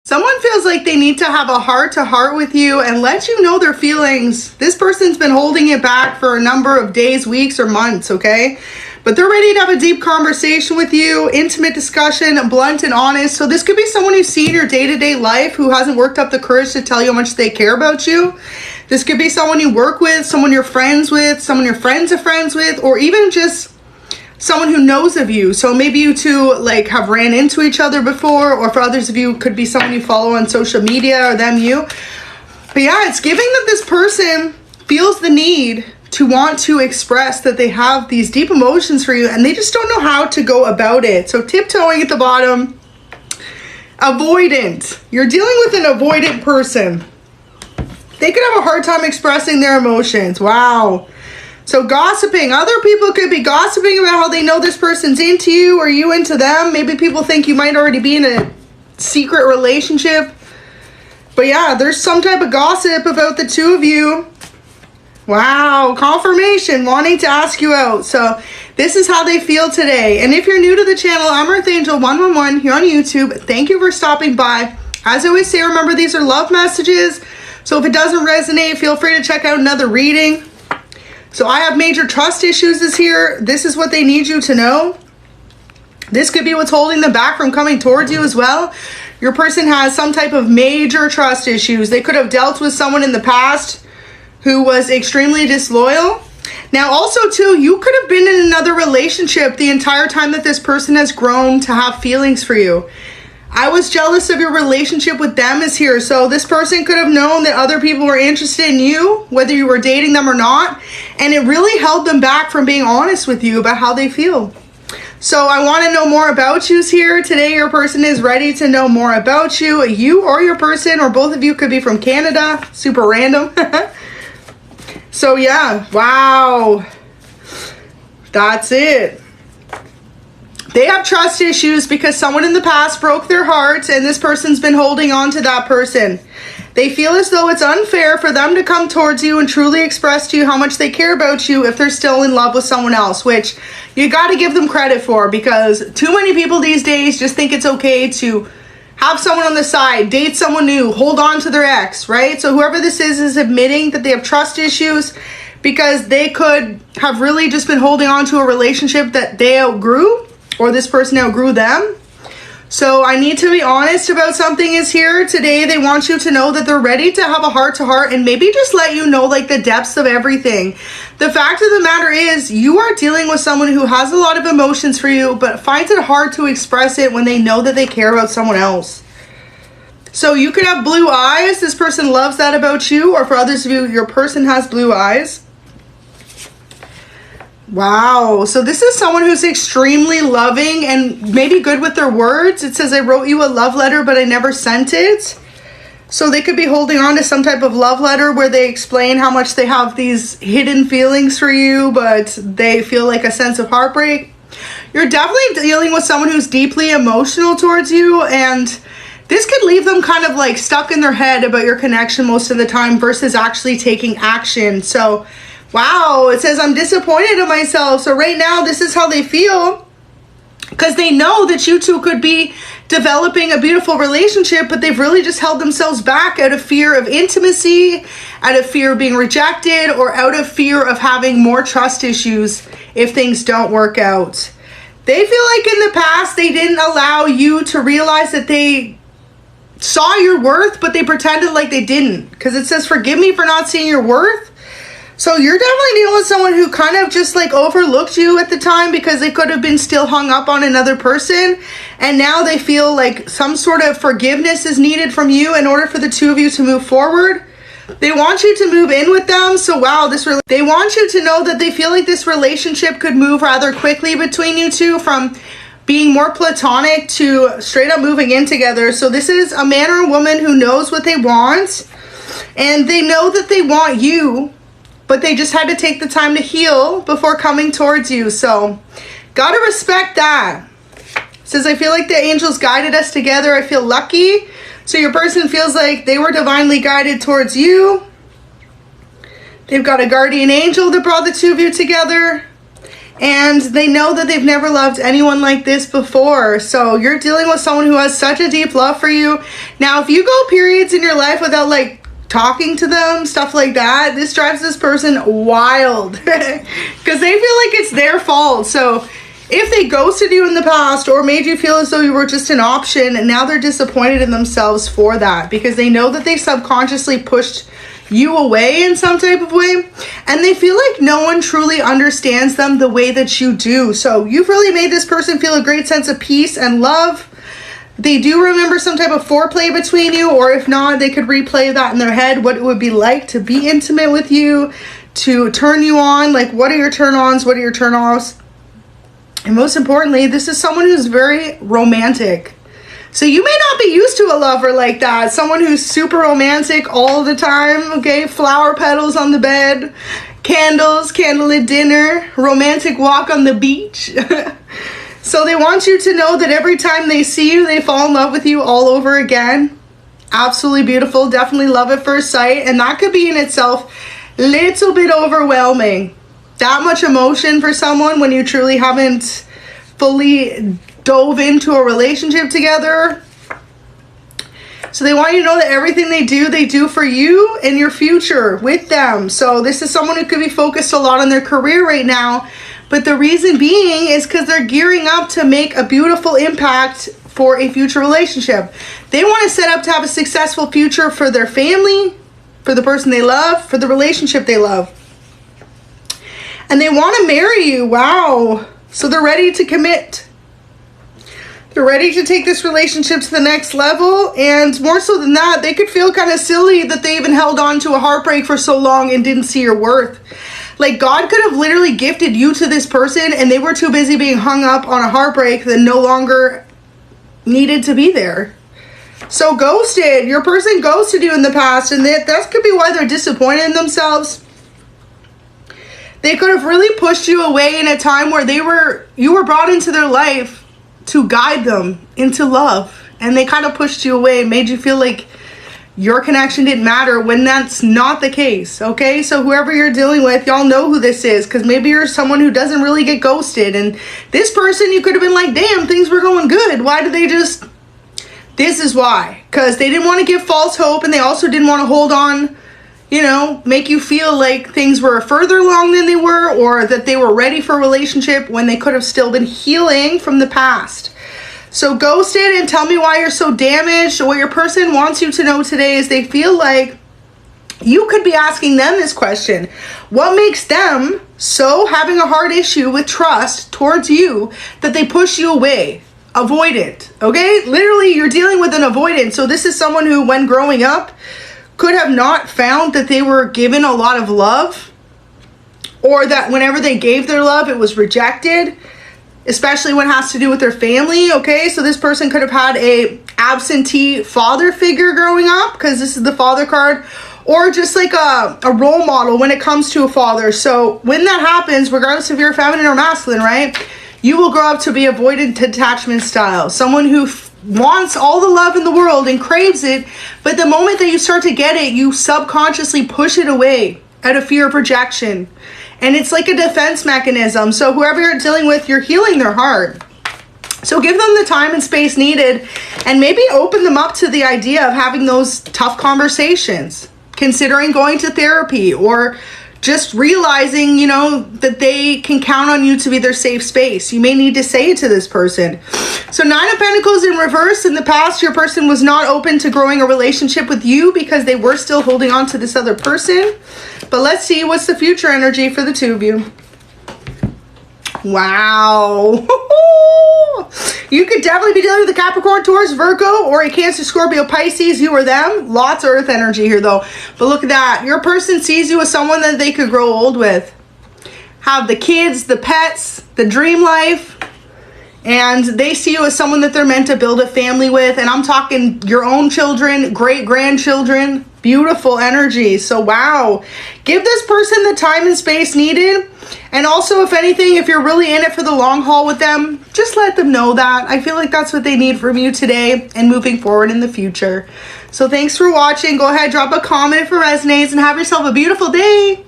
Someone feels like they need to have a heart-to-heart with you and let you know their feelings. This person's been holding it back for a number of days, weeks, or months, okay? But they're ready to have a deep conversation with you, intimate discussion, blunt and honest. So this could be someone you see in your day-to-day life who hasn't worked up the courage to tell you how much they care about you. This could be someone you work with, someone you're friends with, someone your friends are friends with, or even just someone who knows of you. So maybe you two like have ran into each other before, or for others of you, could be someone you follow on social media, or them you. But yeah, it's giving that this person feels the need to want to express that they have these deep emotions for you and they just don't know how to go about it. So tiptoeing at the bottom, avoidant. You're dealing with an avoidant person. They could have a hard time expressing their emotions. Wow. So gossiping. Other people could be gossiping about how they know this person's into you or you into them. Maybe people think you might already be in a secret relationship. But yeah, there's some type of gossip about the two of you. Wow, confirmation, wanting to ask you out. So this is how they feel today. And if you're new to the channel, I'm Earthangel 111 here on YouTube. Thank you for stopping by. As I always say, remember, these are love messages. So if it doesn't resonate, feel free to check out another reading. So I have major trust issues this here. This is what they need you to know. This could be what's holding them back from coming towards you as well. Your person has some type of major trust issues. They could have dealt with someone in the past who was extremely disloyal. Now also too, you could have been in another relationship the entire time that this person has grown to have feelings for you. I was jealous of your relationship with them is here. So this person could have known that other people were interested in you, whether you were dating them or not. And it really held them back from being honest with you about how they feel. So I want to know more about you here. Today your person is ready to know more about you. You or your person, or both of you, could be from Canada. Super random. So yeah, wow. That's it. They have trust issues because someone in the past broke their heart and this person's been holding on to that person. They feel as though it's unfair for them to come towards you and truly express to you how much they care about you if they're still in love with someone else, which you got to give them credit for, because too many people these days just think it's okay to have someone on the side, date someone new, hold on to their ex, right? So whoever this is admitting that they have trust issues because they could have really just been holding on to a relationship that they outgrew, or this person outgrew them. So I need to be honest about something is here. Today they want you to know that they're ready to have a heart-to-heart and maybe just let you know like the depths of everything. The fact of the matter is you are dealing with someone who has a lot of emotions for you but finds it hard to express it when they know that they care about someone else. So you could have blue eyes. This person loves that about you, or for others of you, your person has blue eyes. Wow, so this is someone who's extremely loving and maybe good with their words. It says, I wrote you a love letter, but I never sent it. So they could be holding on to some type of love letter where they explain how much they have these hidden feelings for you, but they feel like a sense of heartbreak. You're definitely dealing with someone who's deeply emotional towards you, and this could leave them kind of like stuck in their head about your connection most of the time versus actually taking action. So wow, it says, I'm disappointed in myself. So right now, this is how they feel because they know that you two could be developing a beautiful relationship, but they've really just held themselves back out of fear of intimacy, out of fear of being rejected, or out of fear of having more trust issues if things don't work out. They feel like in the past, they didn't allow you to realize that they saw your worth, but they pretended like they didn't. Because it says, forgive me for not seeing your worth. So you're definitely dealing with someone who kind of just like overlooked you at the time because they could have been still hung up on another person. And now they feel like some sort of forgiveness is needed from you in order for the two of you to move forward. They want you to move in with them. So wow, they want you to know that they feel like this relationship could move rather quickly between you two, from being more platonic to straight up moving in together. So this is a man or a woman who knows what they want, and they know that they want you, but they just had to take the time to heal before coming towards you. So gotta respect that. It says, I feel like the angels guided us together. I feel lucky. So your person feels like they were divinely guided towards you. They've got a guardian angel that brought the two of you together. And they know that they've never loved anyone like this before. So you're dealing with someone who has such a deep love for you. Now, if you go periods in your life without like talking to them, stuff like that, this drives this person wild because they feel like it's their fault. So if they ghosted you in the past or made you feel as though you were just an option, and now they're disappointed in themselves for that because they know that they subconsciously pushed you away in some type of way, and they feel like no one truly understands them the way that you do. So you've really made this person feel a great sense of peace and love. They do remember some type of foreplay between you, or if not, they could replay that in their head, what it would be like to be intimate with you, to turn you on, like what are your turn-ons, what are your turn-offs. And most importantly, this is someone who's very romantic. So you may not be used to a lover like that. Someone who's super romantic all the time, okay? Flower petals on the bed, candles, candlelit dinner, romantic walk on the beach. So they want you to know that every time they see you, they fall in love with you all over again. Absolutely beautiful. Definitely love at first sight. And that could be in itself a little bit overwhelming. That much emotion for someone when you truly haven't fully dove into a relationship together. So they want you to know that everything they do for you and your future with them. So this is someone who could be focused a lot on their career right now, but the reason being is because they're gearing up to make a beautiful impact for a future relationship. They want to set up to have a successful future for their family, for the person they love, for the relationship they love. And they want to marry you. Wow. So they're ready to commit. They're ready to take this relationship to the next level. And more so than that, they could feel kind of silly that they even held on to a heartbreak for so long and didn't see your worth. Like God could have literally gifted you to this person and they were too busy being hung up on a heartbreak that no longer needed to be there. So ghosted. Your person ghosted you in the past, and that could be why they're disappointed in themselves. They could have really pushed you away in a time where you were brought into their life to guide them into love, and they kind of pushed you away, made you feel like your connection didn't matter when that's not the case. Okay, so whoever you're dealing with, y'all know who this is, because maybe you're someone who doesn't really get ghosted, and this person, you could have been like, damn, things were going good, why did they just... This is why, because they didn't want to give false hope, and they also didn't want to hold on, you know, make you feel like things were further along than they were, or that they were ready for a relationship when they could have still been healing from the past. So ghosted, and tell me why you're so damaged. What your person wants you to know today is they feel like you could be asking them this question. What makes them so having a hard issue with trust towards you that they push you away? Avoidant, okay? Literally, you're dealing with an avoidant. So this is someone who, when growing up, could have not found that they were given a lot of love, or that whenever they gave their love, it was rejected, especially when it has to do with their family, okay? So this person could have had a absentee father figure growing up, because this is the father card, or just like a role model when it comes to a father. So when that happens, regardless if you're feminine or masculine, right, you will grow up to be avoidant detachment style, someone who wants all the love in the world and craves it, but the moment that you start to get it, you subconsciously push it away out of fear of projection. And it's like a defense mechanism. So whoever you're dealing with, you're healing their heart. So give them the time and space needed, and maybe open them up to the idea of having those tough conversations, considering going to therapy, or just realizing, you know, that they can count on you to be their safe space. You may need to say it to this person. So 9 of Pentacles in reverse. In the past, your person was not open to growing a relationship with you because they were still holding on to this other person. But let's see, what's the future energy for the two of you? Wow. You could definitely be dealing with a Capricorn, Taurus, Virgo, or a Cancer, Scorpio, Pisces, you or them. Lots of earth energy here though. But look at that. Your person sees you as someone that they could grow old with. Have the kids, the pets, the dream life. And they see you as someone that they're meant to build a family with. And I'm talking your own children, great-grandchildren. Beautiful energy. So wow. Give this person the time and space needed. And also, if anything, if you're really in it for the long haul with them, just let them know that. I feel like that's what they need from you today and moving forward in the future. So thanks for watching. Go ahead, drop a comment if it resonates, and have yourself a beautiful day.